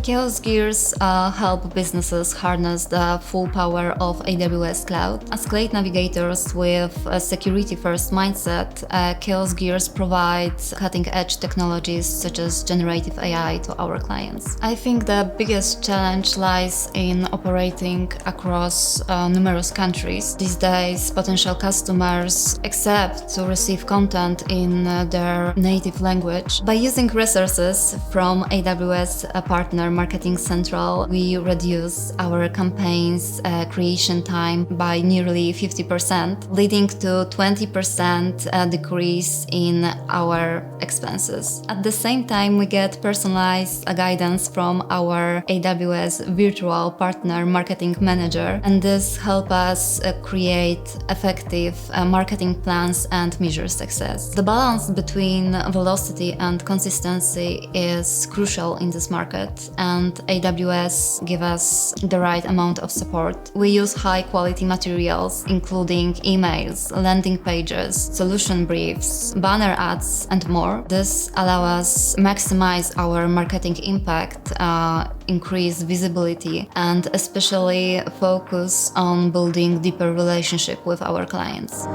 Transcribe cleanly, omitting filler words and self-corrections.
Chaos Gears help businesses harness the full power of AWS Cloud. As cloud navigators with a security-first mindset, Chaos Gears provides cutting-edge technologies such as generative AI to our clients. I think the biggest challenge lies in operating across numerous countries. These days, potential customers accept to receive content in their native language. By using resources from AWS Partner Marketing Central, we reduce our campaigns creation time by nearly 50%, leading to 20% decrease in our expenses. At the same time, we get personalized guidance from our AWS Virtual Partner Marketing Manager, and this helps us create effective marketing plans and measure success. The balance between velocity and consistency is crucial in this market, and AWS gives us the right amount of support. We use high-quality materials, including emails, landing pages, solution briefs, banner ads, and more. This allows us maximize our marketing impact, increase visibility, and especially focus on building deeper relationship with our clients.